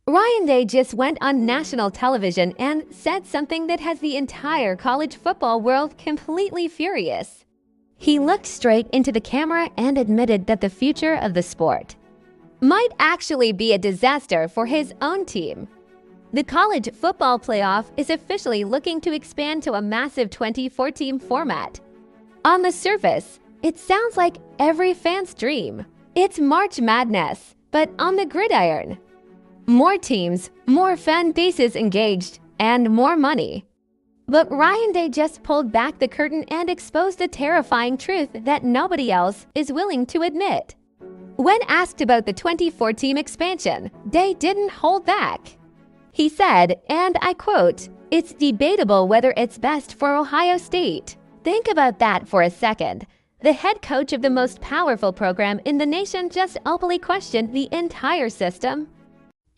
Ryan Day just went on national television and said something that has the entire college football world completely furious. He looked straight into the camera and admitted that the future of the sport might actually be a disaster for his own team. The college football playoff is officially looking to expand to a massive 24-team format. On the surface, it sounds like every fan's dream. It's March Madness, but on the gridiron. More teams, more fan bases engaged, and more money. But Ryan Day just pulled back the curtain and exposed the terrifying truth that nobody else is willing to admit. When asked about the 24-team expansion, Day didn't hold back. He said, and I quote, "It's debatable whether it's best for Ohio State." Think about that for a second. The head coach of the most powerful program in the nation just openly questioned the entire system.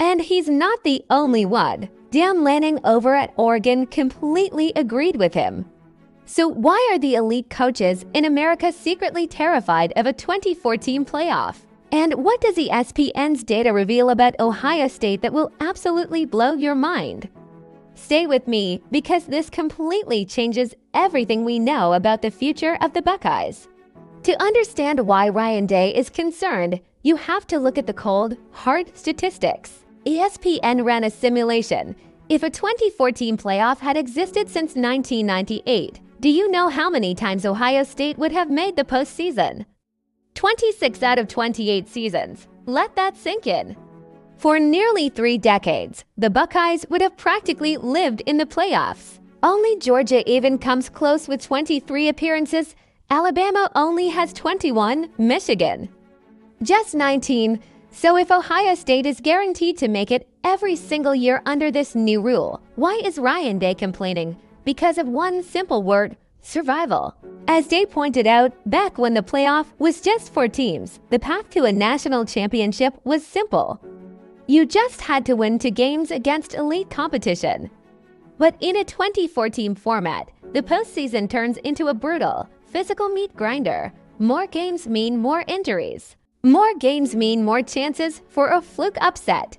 And he's not the only one. Lanning over at Oregon completely agreed with him. So why are the elite coaches in America secretly terrified of a 24-team playoff? And what does ESPN's data reveal about Ohio State that will absolutely blow your mind? Stay with me because this completely changes everything we know about the future of the Buckeyes. To understand why Ryan Day is concerned, you have to look at the cold, hard statistics. ESPN ran a simulation. If a 24-team playoff had existed since 1998, do you know how many times Ohio State would have made the postseason? 26 out of 28 seasons. Let that sink in. For nearly 3 decades, the Buckeyes would have practically lived in the playoffs. Only Georgia even comes close with 23 appearances. Alabama only has 21, Michigan just 19. So if Ohio State is guaranteed to make it every single year under this new rule, why is Ryan Day complaining? Because of one simple word: survival. As Day pointed out, back when the playoff was just 4 teams, the path to a national championship was simple. You just had to win 2 games against elite competition. But in a 24-team format, the postseason turns into a brutal, physical meat grinder. More games mean more injuries. More games mean more chances for a fluke upset.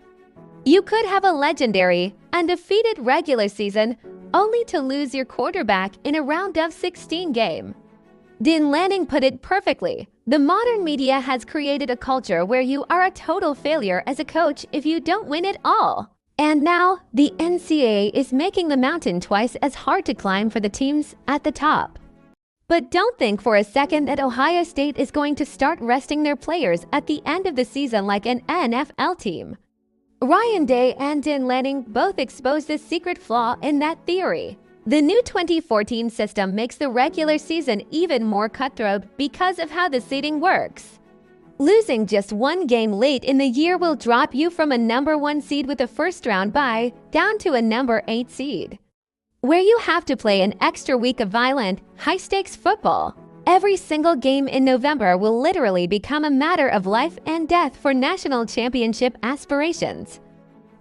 You could have a legendary, undefeated regular season only to lose your quarterback in a round of 16 game. Lanning put it perfectly. The modern media has created a culture where you are a total failure as a coach if you don't win it all. And now, the NCAA is making the mountain twice as hard to climb for the teams at the top. But don't think for a second that Ohio State is going to start resting their players at the end of the season like an NFL team. Ryan Day and Lanning both exposed the secret flaw in that theory. The new 2014 system makes the regular season even more cutthroat because of how the seeding works. Losing just 1 game late in the year will drop you from a number 1 seed with a first-round bye down to a number 8 seed, where you have to play an extra week of violent, high-stakes football. Every single game in November will literally become a matter of life and death for national championship aspirations.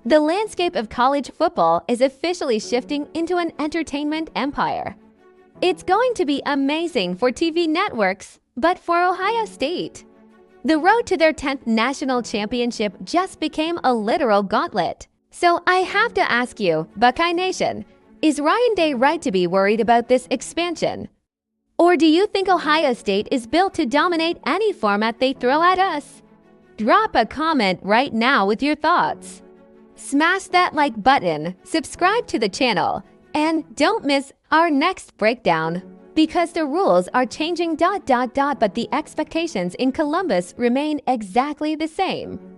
The landscape of college football is officially shifting into an entertainment empire. It's going to be amazing for TV networks, but for Ohio State, the road to their 10th national championship just became a literal gauntlet. So I have to ask you, Buckeye Nation, is Ryan Day right to be worried about this expansion? Or do you think Ohio State is built to dominate any format they throw at us? Drop a comment right now with your thoughts. Smash that like button, subscribe to the channel, and don't miss our next breakdown. Because the rules are changing but the expectations in Columbus remain exactly the same.